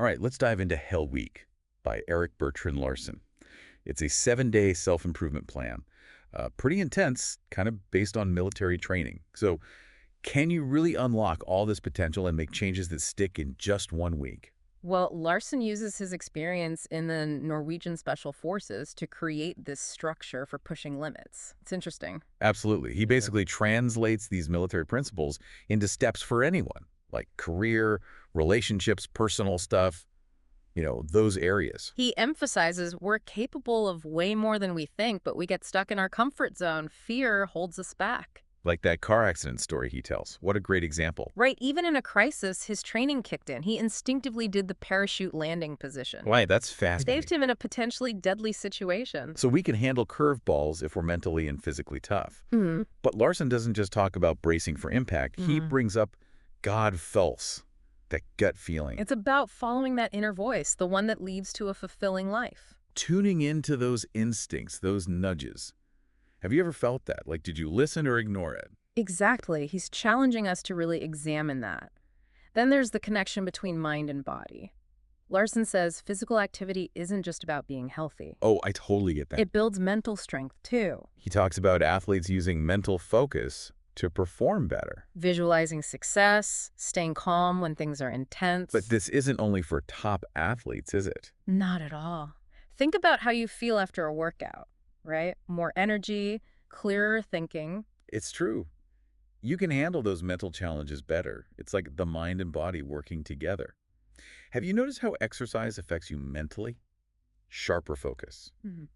All right, let's dive into Hell Week by Erik Bertrand Larssen. It's a 7-day self-improvement plan. Pretty intense, kind of based on military training. So can you really unlock all this potential and make changes that stick in just 1 week? Well, Larson uses his experience in the Norwegian Special Forces to create this structure for pushing limits. It's interesting. Absolutely. He basically translates these military principles into steps for anyone, like career, relationships, personal stuff, those areas. He emphasizes we're capable of way more than we think, but we get stuck in our comfort zone. Fear holds us back. Like that car accident story he tells. What a great example. Right, even in a crisis, his training kicked in. He instinctively did the parachute landing position. Right, that's Saved fascinating. him in a potentially deadly situation. So we can handle curveballs if we're mentally and physically tough. Hmm. But Larson doesn't just talk about bracing for impact. He brings up God Fels, that gut feeling. It's about following that inner voice, the one that leads to a fulfilling life. Tuning into those instincts, those nudges. Have you ever felt that? Like, did you listen or ignore it? Exactly. He's challenging us to really examine that. Then there's the connection between mind and body. Larson says physical activity isn't just about being healthy. Oh, I totally get that. It builds mental strength, too. He talks about athletes using mental focus to perform better. Visualizing success, staying calm when things are intense. But this isn't only for top athletes, is it? Not at all. Think about how you feel after a workout, right? More energy, clearer thinking. It's true. You can handle those mental challenges better. It's like the mind and body working together. Have you noticed how exercise affects you mentally? Sharper focus,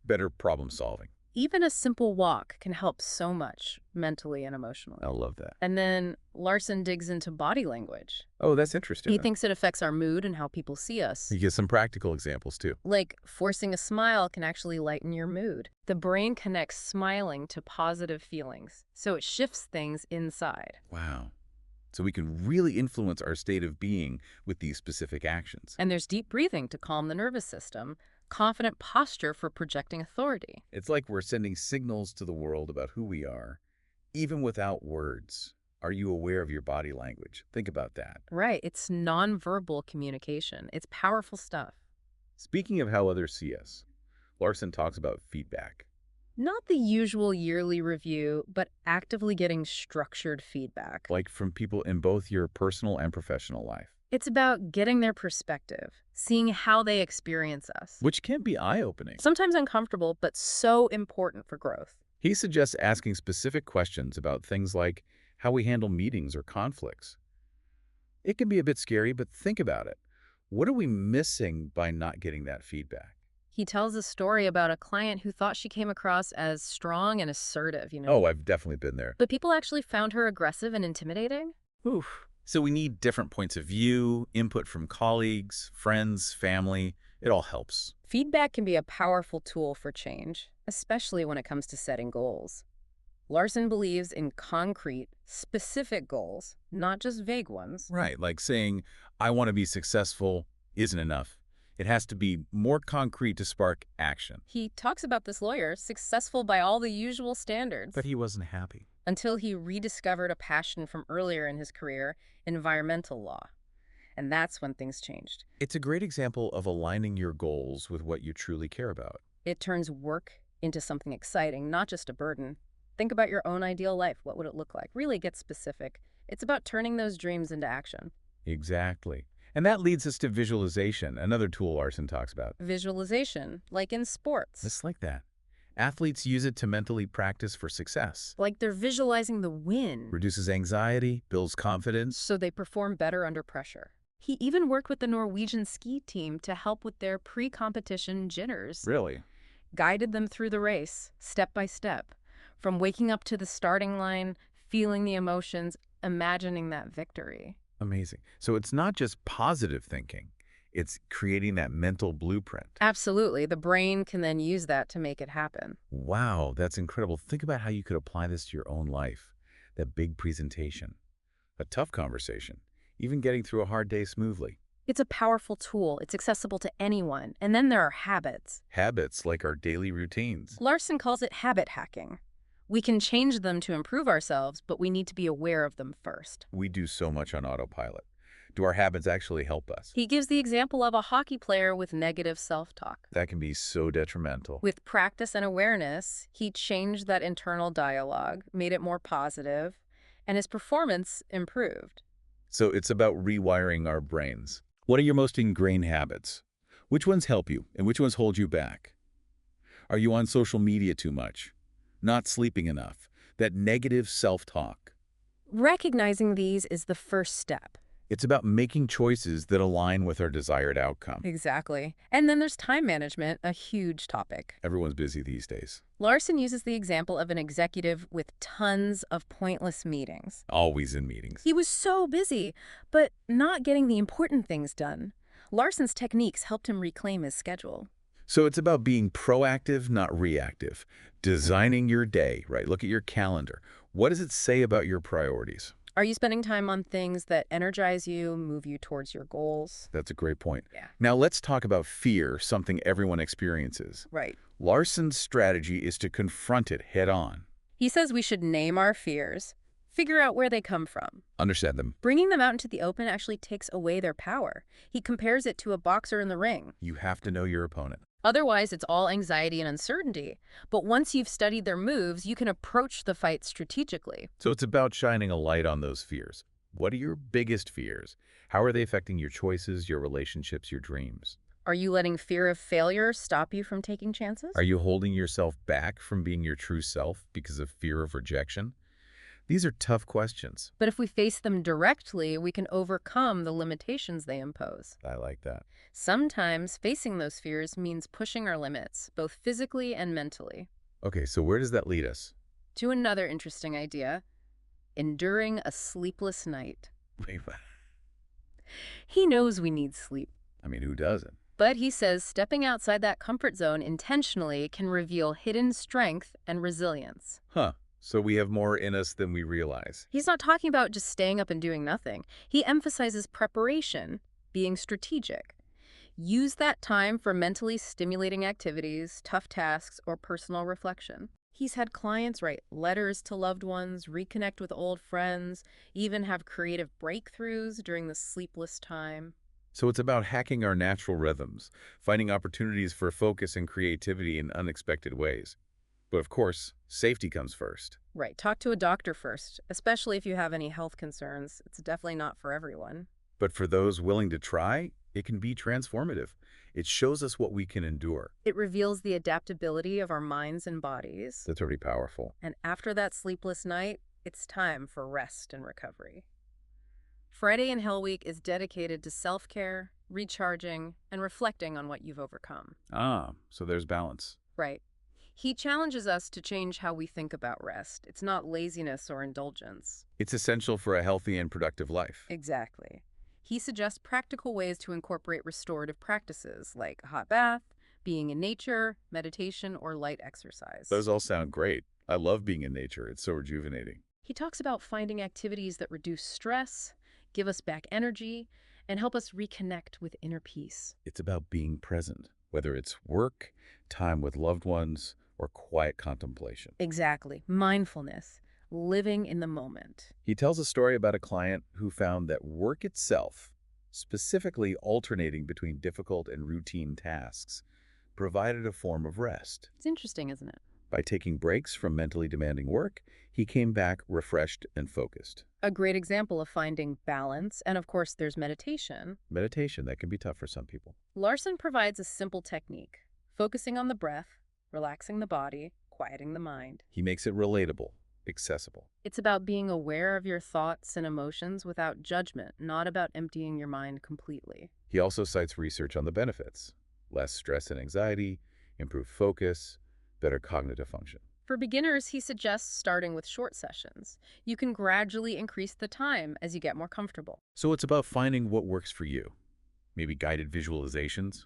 better problem solving. Even a simple walk can help so much mentally and emotionally. I love that. And then Larson digs into body language. Oh, that's interesting. He thinks it affects our mood and how people see us. He gives some practical examples, too. Like forcing a smile can actually lighten your mood. The brain connects smiling to positive feelings, so it shifts things inside. Wow. So we can really influence our state of being with these specific actions. And there's deep breathing to calm the nervous system, confident posture for projecting authority. It's like we're sending signals to the world about who we are, even without words. Are you aware of your body language? Think about that. Right, it's nonverbal communication. It's powerful stuff. Speaking of how others see us, Larson talks about feedback. Not the usual yearly review, but actively getting structured feedback. Like from people in both your personal and professional life. It's about getting their perspective, seeing how they experience us. Which can be eye-opening. Sometimes uncomfortable, but so important for growth. He suggests asking specific questions about things like how we handle meetings or conflicts. It can be a bit scary, but think about it. What are we missing by not getting that feedback? He tells a story about a client who thought she came across as strong and assertive, Oh, I've definitely been there. But people actually found her aggressive and intimidating. Oof. So we need different points of view, input from colleagues, friends, family. It all helps. Feedback can be a powerful tool for change, especially when it comes to setting goals. Larson believes in concrete, specific goals, not just vague ones. Right, like saying, I want to be successful isn't enough. It has to be more concrete to spark action. He talks about this lawyer, successful by all the usual standards. But he wasn't happy. Until he rediscovered a passion from earlier in his career, environmental law. And that's when things changed. It's a great example of aligning your goals with what you truly care about. It turns work into something exciting, not just a burden. Think about your own ideal life. What would it look like? Really get specific. It's about turning those dreams into action. Exactly. And that leads us to visualization, another tool Larson talks about. Visualization, like in sports. Just like that. Athletes use it to mentally practice for success. Like they're visualizing the win. Reduces anxiety, builds confidence. So they perform better under pressure. He even worked with the Norwegian ski team to help with their pre-competition jitters. Really? Guided them through the race, step by step. From waking up to the starting line, feeling the emotions, imagining that victory. Amazing. So it's not just positive thinking. It's creating that mental blueprint. Absolutely. The brain can then use that to make it happen. Wow, that's incredible. Think about how you could apply this to your own life. That big presentation, a tough conversation, even getting through a hard day smoothly. It's a powerful tool. It's accessible to anyone. And then there are habits. Habits like our daily routines. Larson calls it habit hacking. We can change them to improve ourselves, but we need to be aware of them first. We do so much on autopilot. Do our habits actually help us? He gives the example of a hockey player with negative self-talk. That can be so detrimental. With practice and awareness, he changed that internal dialogue, made it more positive, and his performance improved. So it's about rewiring our brains. What are your most ingrained habits? Which ones help you and which ones hold you back? Are you on social media too much? Not sleeping enough? That negative self-talk? Recognizing these is the first step. It's about making choices that align with our desired outcome. Exactly. And then there's time management, a huge topic. Everyone's busy these days. Larssen uses the example of an executive with tons of pointless meetings. Always in meetings. He was so busy, but not getting the important things done. Larson's techniques helped him reclaim his schedule. So it's about being proactive, not reactive. Designing your day, right? Look at your calendar. What does it say about your priorities? Are you spending time on things that energize you, move you towards your goals? That's a great point. Yeah. Now let's talk about fear, something everyone experiences. Right. Larson's strategy is to confront it head on. He says we should name our fears, figure out where they come from. Understand them. Bringing them out into the open actually takes away their power. He compares it to a boxer in the ring. You have to know your opponent. Otherwise, it's all anxiety and uncertainty. But once you've studied their moves, you can approach the fight strategically. So it's about shining a light on those fears. What are your biggest fears? How are they affecting your choices, your relationships, your dreams? Are you letting fear of failure stop you from taking chances? Are you holding yourself back from being your true self because of fear of rejection? These are tough questions. But if we face them directly, we can overcome the limitations they impose. I like that. Sometimes facing those fears means pushing our limits, both physically and mentally. Okay, so where does that lead us? To another interesting idea, enduring a sleepless night. He knows we need sleep. I mean, who doesn't? But he says stepping outside that comfort zone intentionally can reveal hidden strength and resilience. Huh. So we have more in us than we realize. He's not talking about just staying up and doing nothing. He emphasizes preparation, being strategic. Use that time for mentally stimulating activities, tough tasks, or personal reflection. He's had clients write letters to loved ones, reconnect with old friends, even have creative breakthroughs during the sleepless time. So it's about hacking our natural rhythms, finding opportunities for focus and creativity in unexpected ways. But of course, safety comes first. Right. Talk to a doctor first, especially if you have any health concerns. It's definitely not for everyone. But for those willing to try, it can be transformative. It shows us what we can endure. It reveals the adaptability of our minds and bodies. That's already powerful. And after that sleepless night, it's time for rest and recovery. Friday in Hell Week is dedicated to self-care, recharging, and reflecting on what you've overcome. Ah, so there's balance. Right. He challenges us to change how we think about rest. It's not laziness or indulgence. It's essential for a healthy and productive life. Exactly. He suggests practical ways to incorporate restorative practices like a hot bath, being in nature, meditation, or light exercise. Those all sound great. I love being in nature. It's so rejuvenating. He talks about finding activities that reduce stress, give us back energy, and help us reconnect with inner peace. It's about being present, whether it's work, time with loved ones, or quiet contemplation. Exactly. Mindfulness. Living in the moment. He tells a story about a client who found that work itself, specifically alternating between difficult and routine tasks, provided a form of rest. It's interesting, isn't it? By taking breaks from mentally demanding work, he came back refreshed and focused. A great example of finding balance, and of course there's meditation. Meditation, that can be tough for some people. Larssen provides a simple technique, focusing on the breath, relaxing the body, quieting the mind. He makes it relatable, accessible. It's about being aware of your thoughts and emotions without judgment, not about emptying your mind completely. He also cites research on the benefits: less stress and anxiety, improved focus, better cognitive function. For beginners, he suggests starting with short sessions. You can gradually increase the time as you get more comfortable. So it's about finding what works for you. Maybe guided visualizations,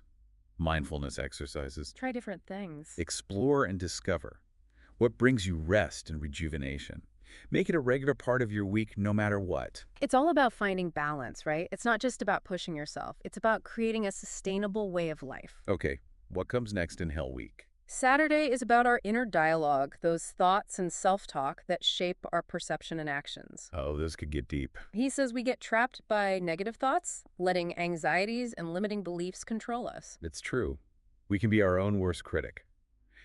mindfulness exercises. Try different things. Explore and discover what brings you rest and rejuvenation. Make it a regular part of your week no matter what. It's all about finding balance, right? It's not just about pushing yourself. It's about creating a sustainable way of life. Okay, what comes next in Hell Week? Saturday is about our inner dialogue, those thoughts and self-talk that shape our perception and actions. Oh, this could get deep. He says we get trapped by negative thoughts, letting anxieties and limiting beliefs control us. It's true. We can be our own worst critic.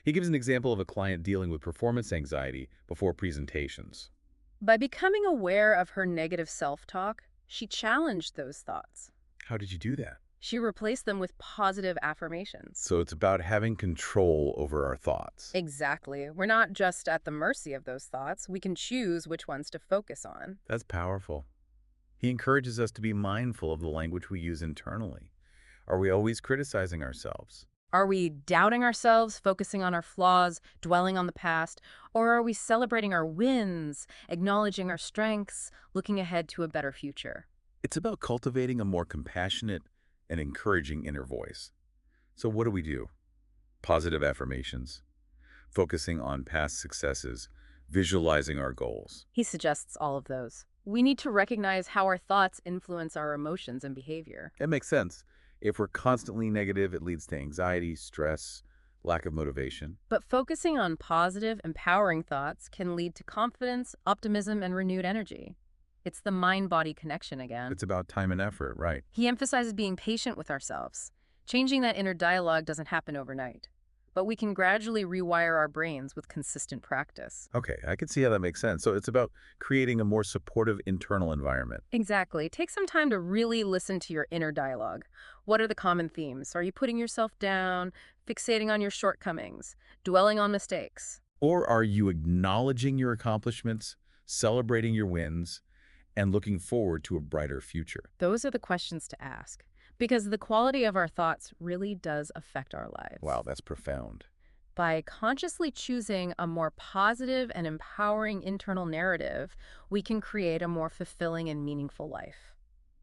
He gives an example of a client dealing with performance anxiety before presentations. By becoming aware of her negative self-talk, she challenged those thoughts. How did you do that? She replaced them with positive affirmations. So it's about having control over our thoughts. Exactly. We're not just at the mercy of those thoughts. We can choose which ones to focus on. That's powerful. He encourages us to be mindful of the language we use internally. Are we always criticizing ourselves? Are we doubting ourselves, focusing on our flaws, dwelling on the past? Or are we celebrating our wins, acknowledging our strengths, looking ahead to a better future? It's about cultivating a more compassionate and encouraging inner voice. So what do? Positive affirmations, focusing on past successes, visualizing our goals. He suggests all of those. We need to recognize how our thoughts influence our emotions and behavior. It makes sense. If we're constantly negative, it leads to anxiety, stress, lack of motivation. But focusing on positive, empowering thoughts can lead to confidence, optimism, and renewed energy. It's the mind-body connection again. It's about time and effort, right? He emphasizes being patient with ourselves. Changing that inner dialogue doesn't happen overnight, but we can gradually rewire our brains with consistent practice. Okay, I can see how that makes sense. So it's about creating a more supportive internal environment. Exactly. Take some time to really listen to your inner dialogue. What are the common themes? Are you putting yourself down, fixating on your shortcomings, dwelling on mistakes? Or are you acknowledging your accomplishments, celebrating your wins, and looking forward to a brighter future? Those are the questions to ask, because the quality of our thoughts really does affect our lives. Wow, that's profound. By consciously choosing a more positive and empowering internal narrative, we can create a more fulfilling and meaningful life.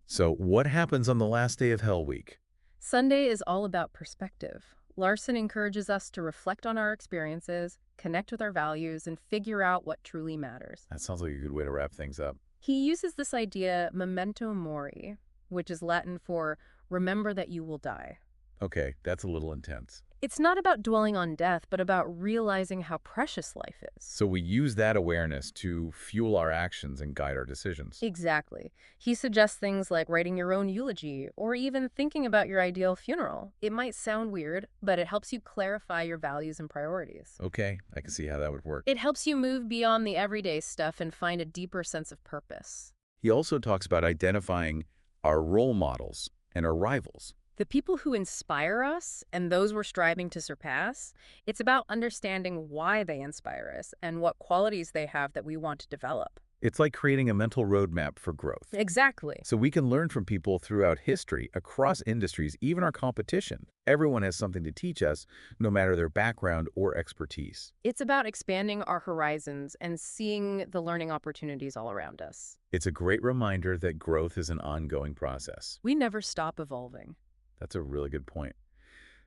So what happens on the last day of Hell Week? Sunday is all about perspective. Larssen encourages us to reflect on our experiences, connect with our values, and figure out what truly matters. That sounds like a good way to wrap things up. He uses this idea, memento mori, which is Latin for remember that you will die. Okay, that's a little intense. It's not about dwelling on death, but about realizing how precious life is. So we use that awareness to fuel our actions and guide our decisions. Exactly. He suggests things like writing your own eulogy or even thinking about your ideal funeral. It might sound weird, but it helps you clarify your values and priorities. Okay, I can see how that would work. It helps you move beyond the everyday stuff and find a deeper sense of purpose. He also talks about identifying our role models and our rivals. The people who inspire us and those we're striving to surpass, it's about understanding why they inspire us and what qualities they have that we want to develop. It's like creating a mental roadmap for growth. Exactly. So we can learn from people throughout history, across industries, even our competition. Everyone has something to teach us, no matter their background or expertise. It's about expanding our horizons and seeing the learning opportunities all around us. It's a great reminder that growth is an ongoing process. We never stop evolving. That's a really good point.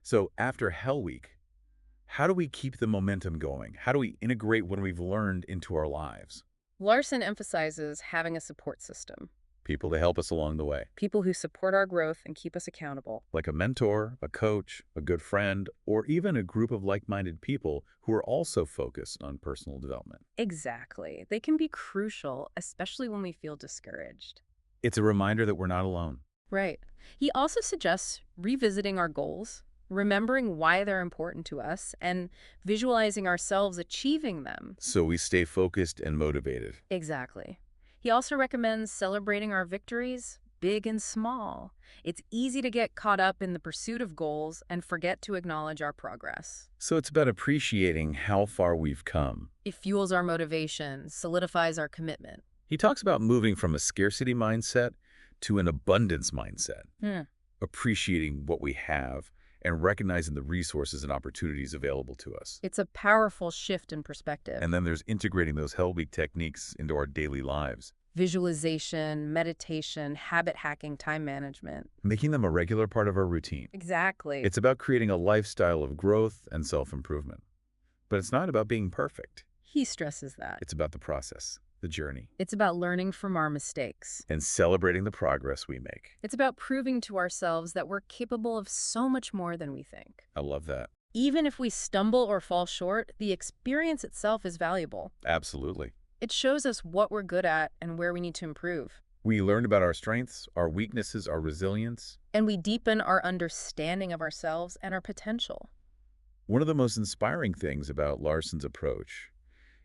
So after Hell Week, how do we keep the momentum going? How do we integrate what we've learned into our lives? Larssen emphasizes having a support system. People to help us along the way, People who support our growth and keep us accountable. like a mentor, a coach, a good friend, or even a group of like-minded people who are also focused on personal development. Exactly. They can be crucial, especially when we feel discouraged. It's a reminder that we're not alone. Right. He also suggests revisiting our goals, remembering why they're important to us, and visualizing ourselves achieving them. So we stay focused and motivated. Exactly. He also recommends celebrating our victories, big and small. It's easy to get caught up in the pursuit of goals and forget to acknowledge our progress. So it's about appreciating how far we've come. It fuels our motivation, solidifies our commitment. He talks about moving from a scarcity mindset to an abundance mindset, appreciating what we have and recognizing the resources and opportunities available to us. It's a powerful shift in perspective. And then there's integrating those Hell Week techniques into our daily lives, Visualization, meditation, habit hacking, time management. making them a regular part of our routine. Exactly. It's about creating a lifestyle of growth and self-improvement. But it's not about being perfect. He stresses that. It's about the process, the journey, It's about learning from our mistakes. and celebrating the progress we make. It's about proving to ourselves that we're capable of so much more than we think. I love that. Even if we stumble or fall short, the experience itself is valuable. Absolutely. It shows us what we're good at and where we need to improve. We learn about our strengths, our weaknesses, our resilience. And we deepen our understanding of ourselves and our potential. One of the most inspiring things about Larssen's approach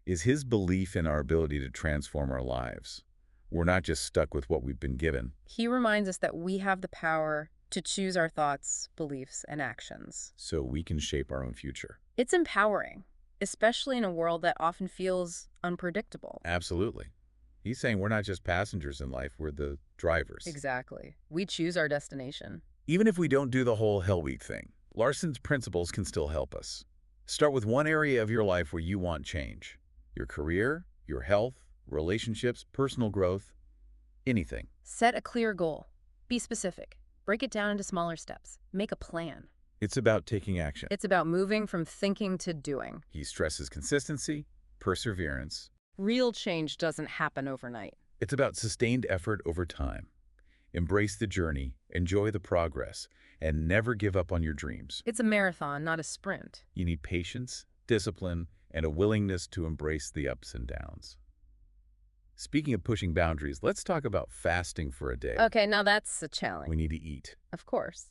is his belief in our ability to transform our lives. We're not just stuck with what we've been given, He reminds us that we have the power to choose our thoughts, beliefs, and actions. so we can shape our own future. It's empowering, especially in a world that often feels unpredictable. Absolutely. He's saying we're not just passengers in life, we're the drivers. Exactly. We choose our destination. Even if we don't do the whole Hell Week thing, Larssen's principles can still help us. Start with one area of your life where you want change. Your career, your health, relationships, personal growth, anything. Set a clear goal. Be specific. Break it down into smaller steps. Make a plan. It's about taking action. It's about moving from thinking to doing. He stresses consistency, perseverance. Real change doesn't happen overnight. It's about sustained effort over time. Embrace the journey, enjoy the progress, and never give up on your dreams. It's a marathon, not a sprint. You need patience, discipline, and a willingness to embrace the ups and downs. Speaking of pushing boundaries, let's talk about fasting for a day. Okay, now that's a challenge. We need to eat. Of course.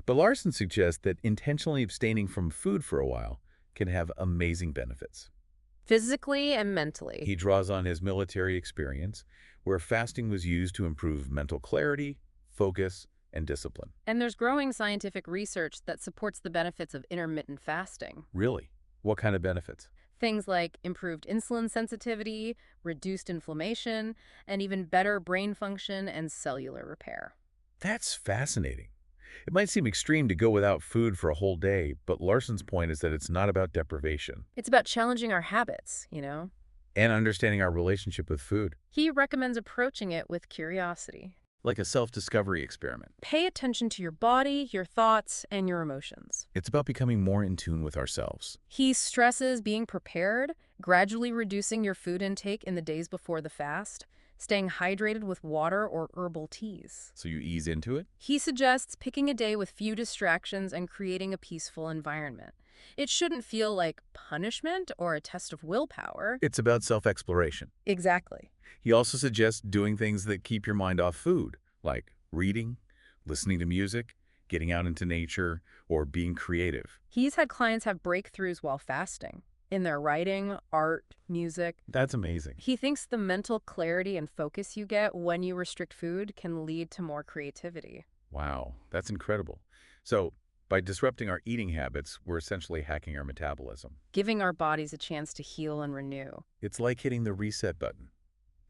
But Larssen suggests that intentionally abstaining from food for a while can have amazing benefits. Physically and mentally. He draws on his military experience, where fasting was used to improve mental clarity, focus, and discipline. And there's growing scientific research that supports the benefits of intermittent fasting. Really? What kind of benefits? Things like improved insulin sensitivity, reduced inflammation, and even better brain function and cellular repair. That's fascinating. It might seem extreme to go without food for a whole day, but Larssen's point is that it's not about deprivation It's about challenging our habits, and understanding our relationship with food, He recommends approaching it with curiosity. like a self-discovery experiment. Pay attention to your body, your thoughts, and your emotions. It's about becoming more in tune with ourselves. He stresses being prepared, gradually reducing your food intake in the days before the fast, staying hydrated with water or herbal teas. So you ease into it? He suggests picking a day with few distractions and creating a peaceful environment. It shouldn't feel like punishment or a test of willpower. It's about self-exploration. Exactly. He also suggests doing things that keep your mind off food, like reading, listening to music, getting out into nature, or being creative. He's had clients have breakthroughs while fasting in their writing, art, music. That's amazing. He thinks the mental clarity and focus you get when you restrict food can lead to more creativity. Wow, that's incredible. So, by disrupting our eating habits, we're essentially hacking our metabolism. Giving our bodies a chance to heal and renew. It's like hitting the reset button.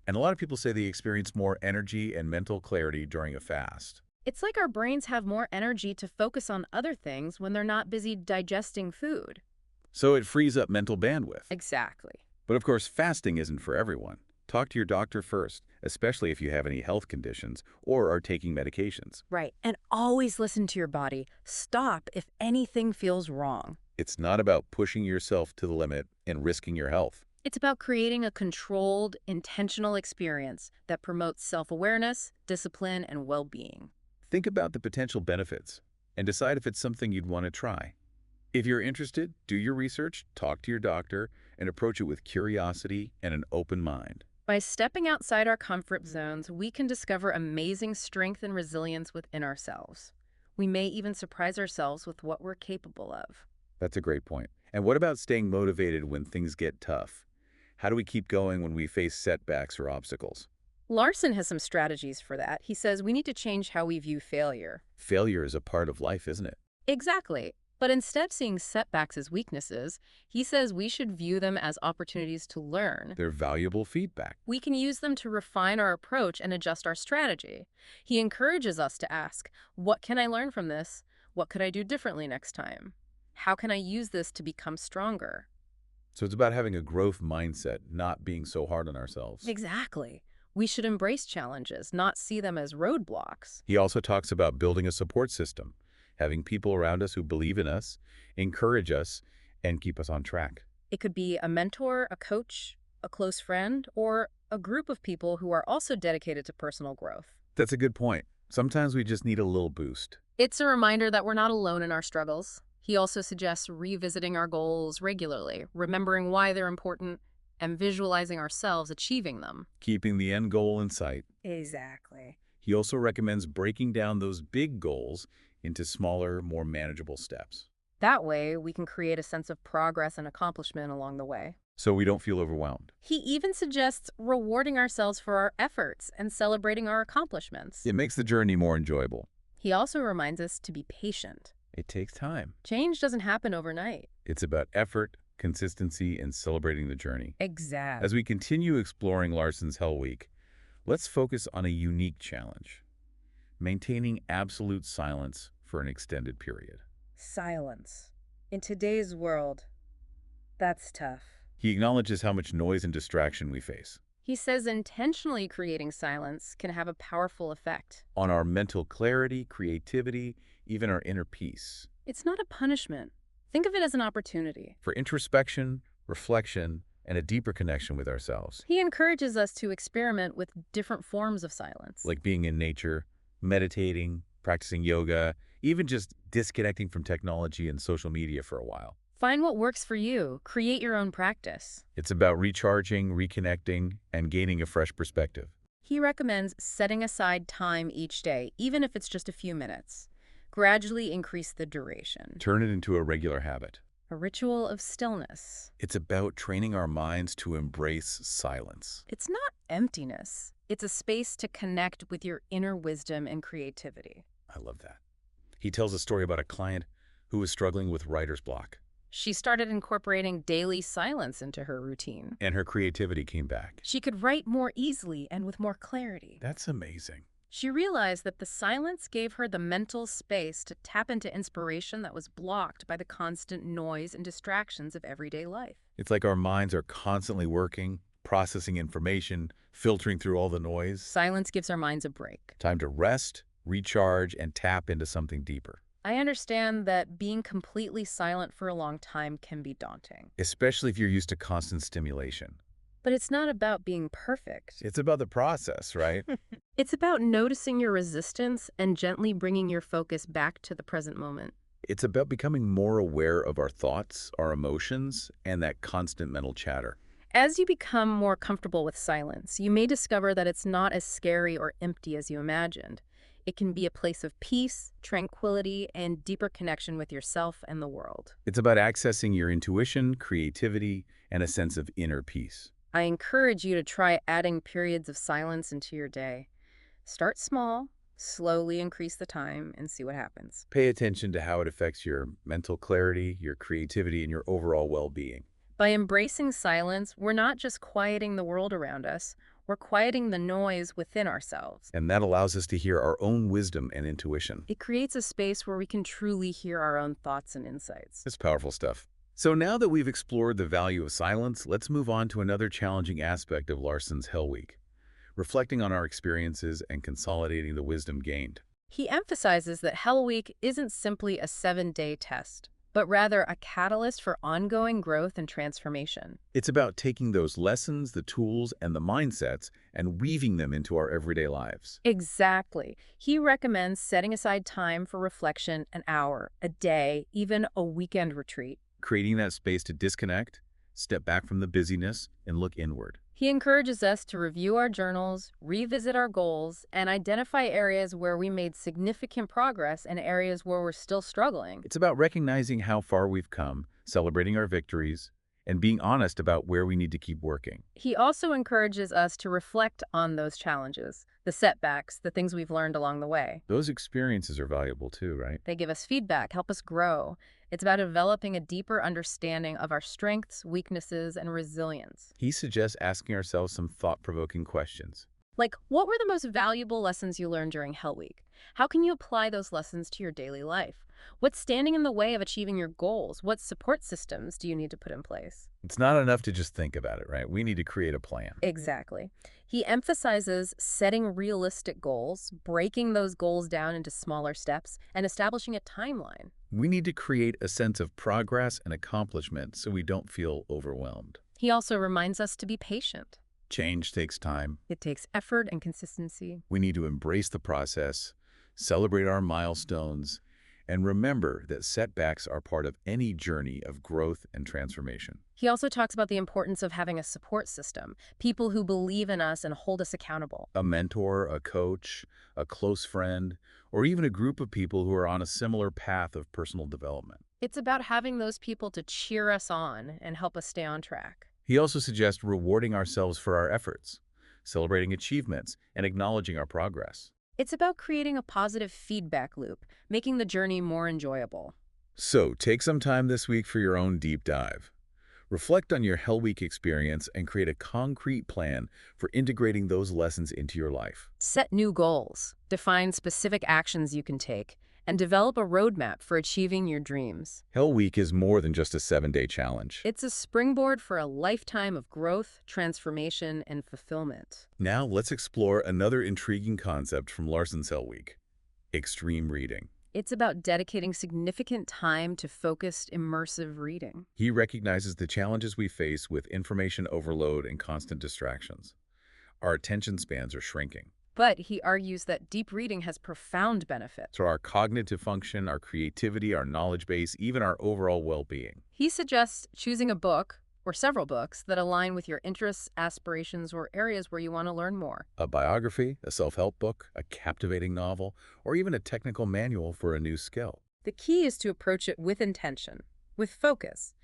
And a lot of people say they experience more energy and mental clarity during a fast. It's like our brains have more energy to focus on other things when they're not busy digesting food. So it frees up mental bandwidth. Exactly. But of course, fasting isn't for everyone. Talk to your doctor first, especially if you have any health conditions or are taking medications. Right. And always listen to your body. Stop if anything feels wrong. It's not about pushing yourself to the limit and risking your health. It's about creating a controlled, intentional experience that promotes self-awareness, discipline, and well-being. Think about the potential benefits and decide if it's something you'd want to try. If you're interested, do your research, talk to your doctor, and approach it with curiosity and an open mind. By stepping outside our comfort zones, we can discover amazing strength and resilience within ourselves. We may even surprise ourselves with what we're capable of. That's a great point. And what about staying motivated when things get tough? How do we keep going when we face setbacks or obstacles? Larssen has some strategies for that. He says we need to change how we view failure. Failure is a part of life, isn't it? Exactly. But instead of seeing setbacks as weaknesses, he says we should view them as opportunities to learn. They're valuable feedback. We can use them to refine our approach and adjust our strategy. He encourages us to ask, what can I learn from this? What could I do differently next time? How can I use this to become stronger? So it's about having a growth mindset, not being so hard on ourselves. Exactly. We should embrace challenges, not see them as roadblocks. He also talks about building a support system, having people around us who believe in us, encourage us, and keep us on track. It could be a mentor, a coach, a close friend, or a group of people who are also dedicated to personal growth. That's a good point. Sometimes we just need a little boost. It's a reminder that we're not alone in our struggles. He also suggests revisiting our goals regularly, remembering why they're important, and visualizing ourselves achieving them. Keeping the end goal in sight. Exactly. He also recommends breaking down those big goals into smaller, more manageable steps, That way, we can create a sense of progress and accomplishment along the way. so we don't feel overwhelmed. He even suggests rewarding ourselves for our efforts and celebrating our accomplishments. It makes the journey more enjoyable. He also reminds us to be patient. It takes time. Change doesn't happen overnight. It's about effort, consistency, and celebrating the journey. Exactly. As we continue exploring Larssen's Hell Week, let's focus on a unique challenge: maintaining absolute silence for an extended period. Silence. In today's world, that's tough. He acknowledges how much noise and distraction we face He says intentionally creating silence can have a powerful effect. on our mental clarity, creativity, even our inner peace, It's not a punishment. Think of it as an opportunity. for introspection, reflection, and a deeper connection with ourselves, He encourages us to experiment with different forms of silence. like being in nature, meditating, practicing yoga, even just disconnecting from technology and social media for a while. Find what works for you. Create your own practice. It's about recharging, reconnecting, and gaining a fresh perspective. He recommends setting aside time each day, even if it's just a few minutes. Gradually increase the duration. Turn it into a regular habit. A ritual of stillness. It's about training our minds to embrace silence. It's not emptiness. It's a space to connect with your inner wisdom and creativity. I love that. He tells a story about a client who was struggling with writer's block, She started incorporating daily silence into her routine. and her creativity came back. She could write more easily and with more clarity. That's amazing. She realized that the silence gave her the mental space to tap into inspiration that was blocked by the constant noise and distractions of everyday life. It's like our minds are constantly working, processing information, filtering through all the noise. Silence gives our minds a break. Time to rest, recharge, and tap into something deeper, I understand that being completely silent for a long time can be daunting. especially if you're used to constant stimulation. But it's not about being perfect. It's about the process, right? It's about noticing your resistance and gently bringing your focus back to the present moment. It's about becoming more aware of our thoughts, our emotions, and that constant mental chatter. As you become more comfortable with silence, you may discover that it's not as scary or empty as you imagined. It can be a place of peace, tranquility, and deeper connection with yourself and the world. It's about accessing your intuition, creativity, and a sense of inner peace. I encourage you to try adding periods of silence into your day. Start small, slowly increase the time, and see what happens. Pay attention to how it affects your mental clarity, your creativity, and your overall well-being. By embracing silence, we're not just quieting the world around us, we're quieting the noise within ourselves. And that allows us to hear our own wisdom and intuition. It creates a space where we can truly hear our own thoughts and insights. It's powerful stuff. So now that we've explored the value of silence, let's move on to another challenging aspect of Larssen's Hell Week: reflecting on our experiences and consolidating the wisdom gained. He emphasizes that Hell Week isn't simply a 7-day test, but rather a catalyst for ongoing growth and transformation. It's about taking those lessons, the tools, and the mindsets and weaving them into our everyday lives. Exactly. He recommends setting aside time for reflection, an hour, a day, even a weekend retreat. Creating that space to disconnect, step back from the busyness, and look inward. He encourages us to review our journals, revisit our goals, and identify areas where we made significant progress and areas where we're still struggling. It's about recognizing how far we've come, celebrating our victories, and being honest about where we need to keep working. He also encourages us to reflect on those challenges, the setbacks, the things we've learned along the way. Those experiences are valuable too, right? They give us feedback, help us grow. It's about developing a deeper understanding of our strengths, weaknesses, and resilience. He suggests asking ourselves some thought-provoking questions. Like, what were the most valuable lessons you learned during Hell Week? How can you apply those lessons to your daily life? What's standing in the way of achieving your goals? What support systems do you need to put in place? It's not enough to just think about it, right? We need to create a plan. Exactly. He emphasizes setting realistic goals, breaking those goals down into smaller steps, and establishing a timeline. We need to create a sense of progress and accomplishment so we don't feel overwhelmed. He also reminds us to be patient. Change takes time. It takes effort and consistency. We need to embrace the process, celebrate our milestones, And remember that setbacks are part of any journey of growth and transformation. He also talks about the importance of having a support system, people who believe in us and hold us accountable. A mentor, a coach, a close friend, or even a group of people who are on a similar path of personal development. It's about having those people to cheer us on and help us stay on track. He also suggests rewarding ourselves for our efforts, celebrating achievements, and acknowledging our progress. It's about creating a positive feedback loop, making the journey more enjoyable. So, take some time this week for your own deep dive. Reflect on your Hell Week experience and create a concrete plan for integrating those lessons into your life. Set new goals, define specific actions you can take, and develop a roadmap for achieving your dreams. Hell Week is more than just a 7-day challenge. It's a springboard for a lifetime of growth, transformation, and fulfillment. Now, let's explore another intriguing concept from Larssen's Hell Week: extreme reading. It's about dedicating significant time to focused, immersive reading. He recognizes the challenges we face with information overload and constant distractions. Our attention spans are shrinking. But he argues that deep reading has profound benefits. So our cognitive function, our creativity, our knowledge base, even our overall well-being. He suggests choosing a book or several books that align with your interests, aspirations, or areas where you want to learn more. A biography, a self-help book, a captivating novel, or even a technical manual for a new skill. The key is to approach it with intention, with focus,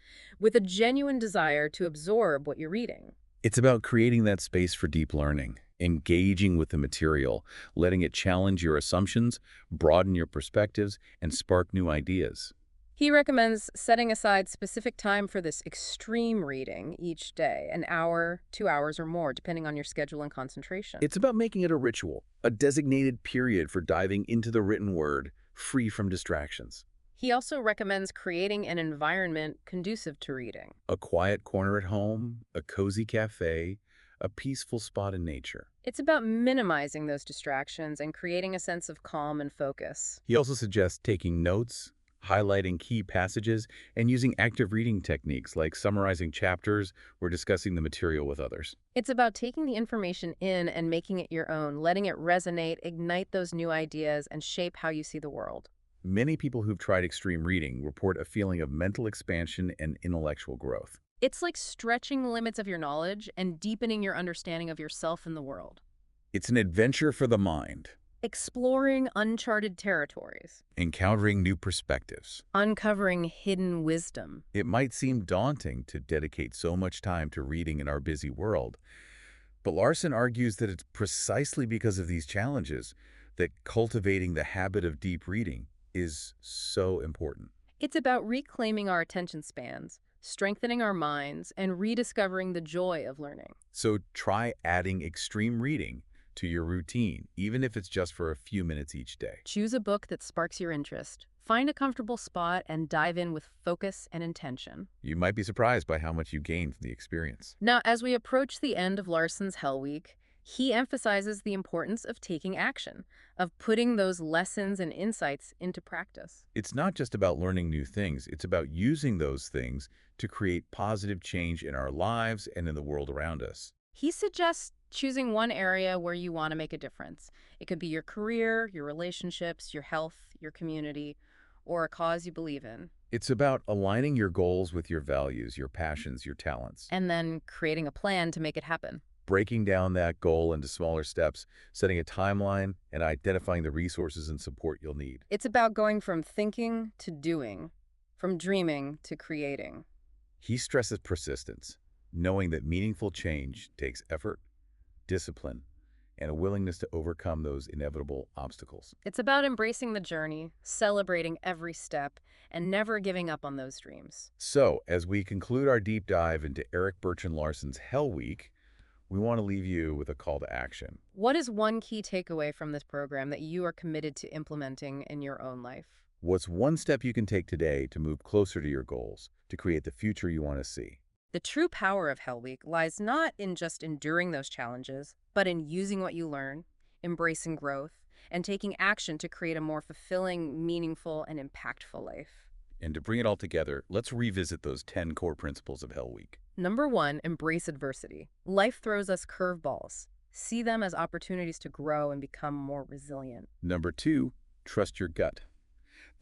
with a genuine desire to absorb what you're reading. It's about creating that space for deep learning, engaging with the material, letting it challenge your assumptions, broaden your perspectives, and spark new ideas. He recommends setting aside specific time for this extreme reading each day, an hour, 2 hours, or more, depending on your schedule and concentration. It's about making it a ritual, a designated period for diving into the written word, free from distractions. He also recommends creating an environment conducive to reading. A quiet corner at home, a cozy cafe, a peaceful spot in nature. It's about minimizing those distractions and creating a sense of calm and focus. He also suggests taking notes, highlighting key passages, and using active reading techniques like summarizing chapters or discussing the material with others. It's about taking the information in and making it your own, letting it resonate, ignite those new ideas, and shape how you see the world. Many people who've tried extreme reading report a feeling of mental expansion and intellectual growth. It's like stretching the limits of your knowledge and deepening your understanding of yourself and the world. It's an adventure for the mind, Exploring uncharted territories. encountering new perspectives. Uncovering hidden wisdom. It might seem daunting to dedicate so much time to reading in our busy world, but Larssen argues that it's precisely because of these challenges that cultivating the habit of deep reading is so important. It's about reclaiming our attention spans, strengthening our minds, and rediscovering the joy of learning. So try adding extreme reading to your routine, even if it's just for a few minutes each day. Choose a book that sparks your interest. Find a comfortable spot and dive in with focus and intention. You might be surprised by how much you gain from the experience. Now, as we approach the end of Larssen's Hell Week, he emphasizes the importance of taking action, of putting those lessons and insights into practice. It's not just about learning new things, it's about using those things to create positive change in our lives and in the world around us. He suggests choosing one area where you want to make a difference. It could be your career, your relationships, your health, your community, or a cause you believe in. It's about aligning your goals with your values, your passions, your talents. And then creating a plan to make it happen. Breaking down that goal into smaller steps, setting a timeline, and identifying the resources and support you'll need. It's about going from thinking to doing, from dreaming to creating. He stresses persistence, knowing that meaningful change takes effort, discipline, and a willingness to overcome those inevitable obstacles. It's about embracing the journey, celebrating every step, and never giving up on those dreams. So, as we conclude our deep dive into Erik Bertrand Larsen's Hell Week, we want to leave you with a call to action. What is one key takeaway from this program that you are committed to implementing in your own life? What's one step you can take today to move closer to your goals, to create the future you want to see? The true power of Hell Week lies not in just enduring those challenges, but in using what you learn, embracing growth, and taking action to create a more fulfilling, meaningful, and impactful life. And to bring it all together, let's revisit those 10 core principles of Hell Week. Number 1, embrace adversity. Life throws us curveballs. See them as opportunities to grow and become more resilient. Number 2, trust your gut.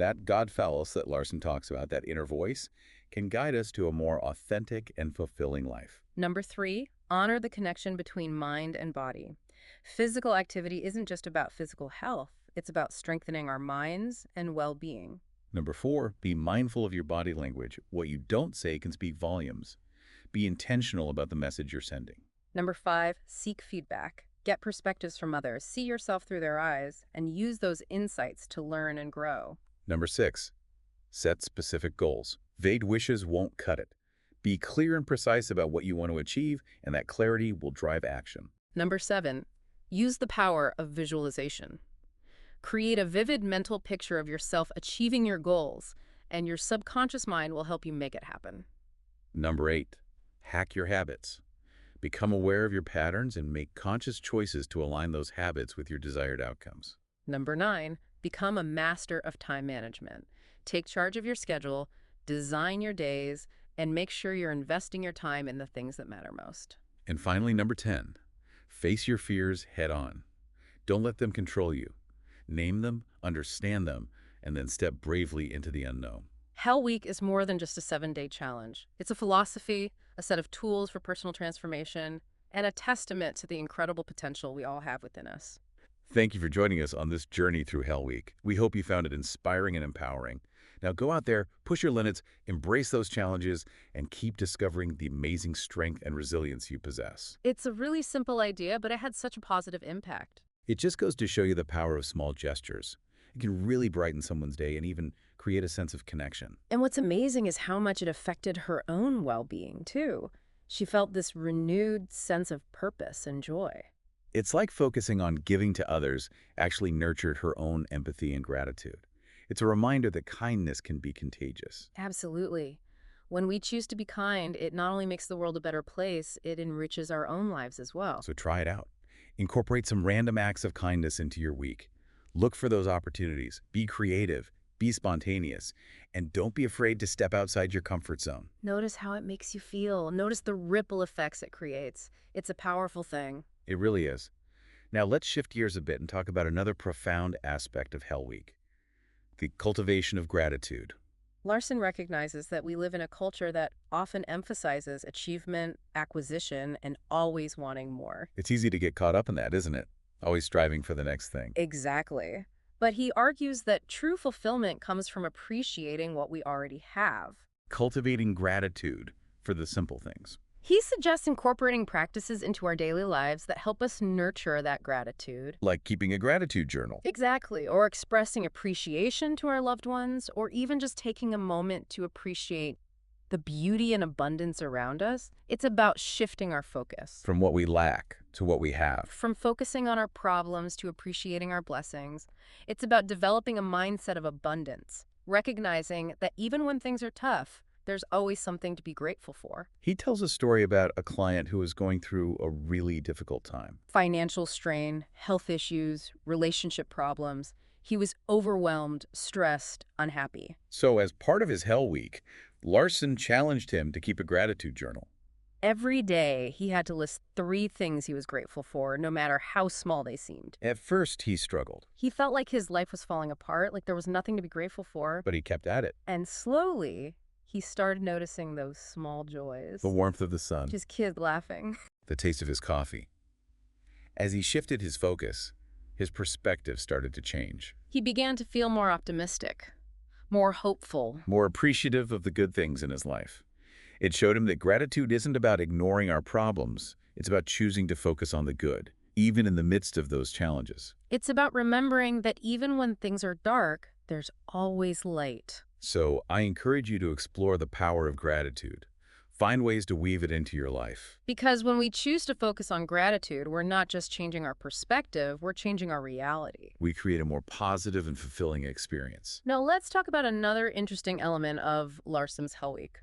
That Godfallos that Larson talks about, that inner voice, can guide us to a more authentic and fulfilling life. Number 3, honor the connection between mind and body. Physical activity isn't just about physical health, it's about strengthening our minds and well-being. Number 4, be mindful of your body language. What you don't say can speak volumes. Be intentional about the message you're sending. Number 5, seek feedback. Get perspectives from others, see yourself through their eyes, and use those insights to learn and grow. Number 6, set specific goals. Vague wishes won't cut it. Be clear and precise about what you want to achieve, and that clarity will drive action. Number 7, use the power of visualization. Create a vivid mental picture of yourself achieving your goals, and your subconscious mind will help you make it happen. Number 8, hack your habits. Become aware of your patterns and make conscious choices to align those habits with your desired outcomes. Number 9, become a master of time management. Take charge of your schedule, design your days, and make sure you're investing your time in the things that matter most. And finally, number 10, face your fears head on. Don't let them control you. Name them, understand them, and then step bravely into the unknown. Hell Week is more than just a 7-day challenge. It's a philosophy, a set of tools for personal transformation, and a testament to the incredible potential we all have within us. Thank you for joining us on this journey through Hell Week. We hope you found it inspiring and empowering. Now go out there, push your limits, embrace those challenges, and keep discovering the amazing strength and resilience you possess. It's a really simple idea, but it had such a positive impact. It just goes to show you the power of small gestures. It can really brighten someone's day and even create a sense of connection. And what's amazing is how much it affected her own well-being, too. She felt this renewed sense of purpose and joy. It's like focusing on giving to others actually nurtured her own empathy and gratitude. It's a reminder that kindness can be contagious. Absolutely. When we choose to be kind, it not only makes the world a better place, it enriches our own lives as well. So try it out. Incorporate some random acts of kindness into your week. Look for those opportunities. Be creative. Be spontaneous. And don't be afraid to step outside your comfort zone. Notice how it makes you feel. Notice the ripple effects it creates. It's a powerful thing. It really is. Now let's shift gears a bit and talk about another profound aspect of Hell Week, the cultivation of gratitude. Larssen recognizes that we live in a culture that often emphasizes achievement, acquisition, and always wanting more. It's easy to get caught up in that, isn't it? Always striving for the next thing. Exactly. But he argues that true fulfillment comes from appreciating what we already have. Cultivating gratitude for the simple things. He suggests incorporating practices into our daily lives that help us nurture that gratitude. Like keeping a gratitude journal. Exactly, or expressing appreciation to our loved ones, or even just taking a moment to appreciate the beauty and abundance around us. It's about shifting our focus. From what we lack to what we have. From focusing on our problems to appreciating our blessings. It's about developing a mindset of abundance, recognizing that even when things are tough, there's always something to be grateful for. He tells a story about a client who was going through a really difficult time. Financial strain, health issues, relationship problems. He was overwhelmed, stressed, unhappy. So as part of his Hell Week, Larssen challenged him to keep a gratitude journal. Every day, he had to list 3 things he was grateful for, no matter how small they seemed. At first, he struggled, He felt like his life was falling apart, like there was nothing to be grateful for. but he kept at it. And slowly, he started noticing those small joys. The warmth of the sun, His kid laughing. the taste of his coffee. As he shifted his focus, his perspective started to change. He began to feel more optimistic, more hopeful. More appreciative of the good things in his life. It showed him that gratitude isn't about ignoring our problems. It's about choosing to focus on the good, even in the midst of those challenges. It's about remembering that even when things are dark, there's always light. So I encourage you to explore the power of gratitude. Find ways to weave it into your life. Because when we choose to focus on gratitude, we're not just changing our perspective, we're changing our reality. We create a more positive and fulfilling experience. Now let's talk about another interesting element of Larssen's Hell Week.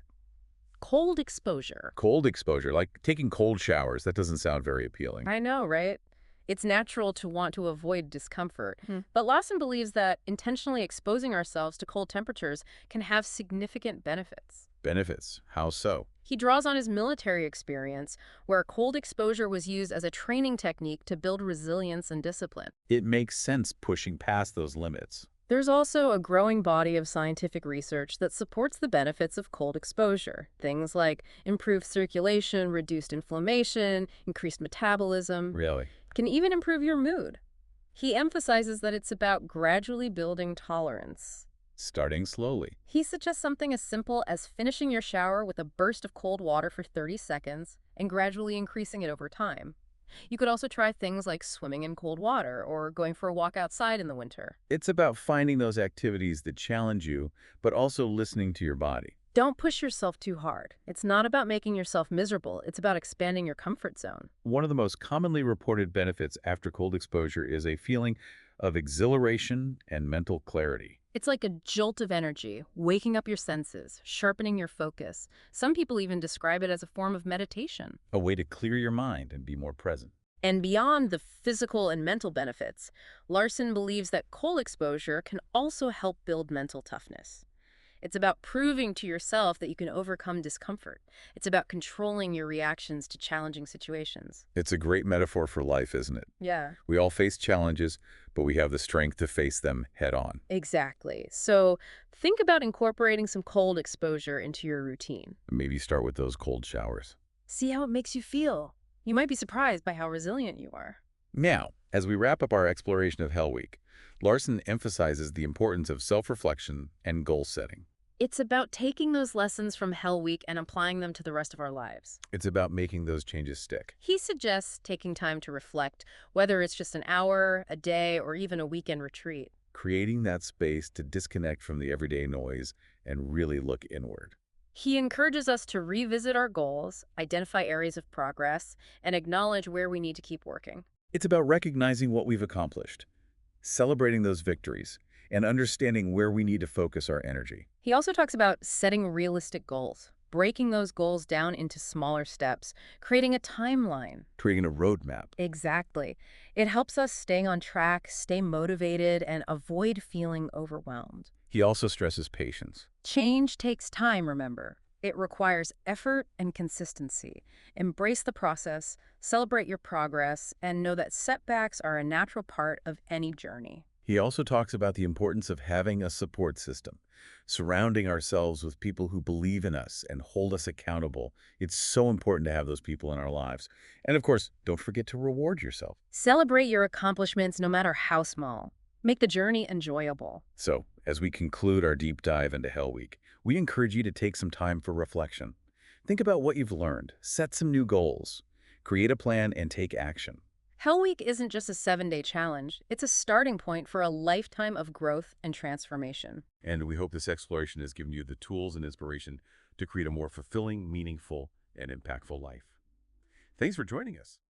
Cold exposure. Cold exposure, like taking cold showers, that doesn't sound very appealing. I know, right? It's natural to want to avoid discomfort. But Larssen believes that intentionally exposing ourselves to cold temperatures can have significant benefits. Benefits? How so? He draws on his military experience, where cold exposure was used as a training technique to build resilience and discipline. It makes sense pushing past those limits. There's also a growing body of scientific research that supports the benefits of cold exposure. Things like improved circulation, reduced inflammation, increased metabolism, Really? can even improve your mood. He emphasizes that it's about gradually building tolerance. Starting slowly. He suggests something as simple as finishing your shower with a burst of cold water for 30 seconds and gradually increasing it over time. You could also try things like swimming in cold water or going for a walk outside in the winter. It's about finding those activities that challenge you, but also listening to your body. Don't push yourself too hard. It's not about making yourself miserable. It's about expanding your comfort zone. One of the most commonly reported benefits after cold exposure is a feeling of exhilaration and mental clarity. It's like a jolt of energy, waking up your senses, sharpening your focus. Some people even describe it as a form of meditation. A way to clear your mind and be more present. And beyond the physical and mental benefits, Larssen believes that cold exposure can also help build mental toughness. It's about proving to yourself that you can overcome discomfort. It's about controlling your reactions to challenging situations. It's a great metaphor for life, isn't it? Yeah, We all face challenges, but we have the strength to face them head on. exactly. So think about incorporating some cold exposure into your routine. Maybe start with those cold showers. See how it makes you feel. You might be surprised by how resilient you are. Now, as we wrap up our exploration of Hell Week, Larson emphasizes the importance of self-reflection and goal setting. It's about taking those lessons from Hell Week and applying them to the rest of our lives. It's about making those changes stick. He suggests taking time to reflect, whether it's just an hour, a day, or even a weekend retreat. Creating that space to disconnect from the everyday noise and really look inward. He encourages us to revisit our goals, identify areas of progress, and acknowledge where we need to keep working. It's about recognizing what we've accomplished, celebrating those victories, and understanding where we need to focus our energy. He also talks about setting realistic goals, breaking those goals down into smaller steps, creating a timeline. Creating a roadmap. Exactly. It helps us stay on track, stay motivated, and avoid feeling overwhelmed. He also stresses patience. Change takes time, remember. It requires effort and consistency. Embrace the process, celebrate your progress, and know that setbacks are a natural part of any journey. He also talks about the importance of having a support system, surrounding ourselves with people who believe in us and hold us accountable. It's so important to have those people in our lives. And of course, don't forget to reward yourself. Celebrate your accomplishments no matter how small. Make the journey enjoyable. So, as we conclude our deep dive into Hell Week, we encourage you to take some time for reflection. Think about what you've learned, set some new goals, create a plan, and take action. Hell Week isn't just a 7-day challenge. It's a starting point for a lifetime of growth and transformation. And we hope this exploration has given you the tools and inspiration to create a more fulfilling, meaningful, and impactful life. Thanks for joining us.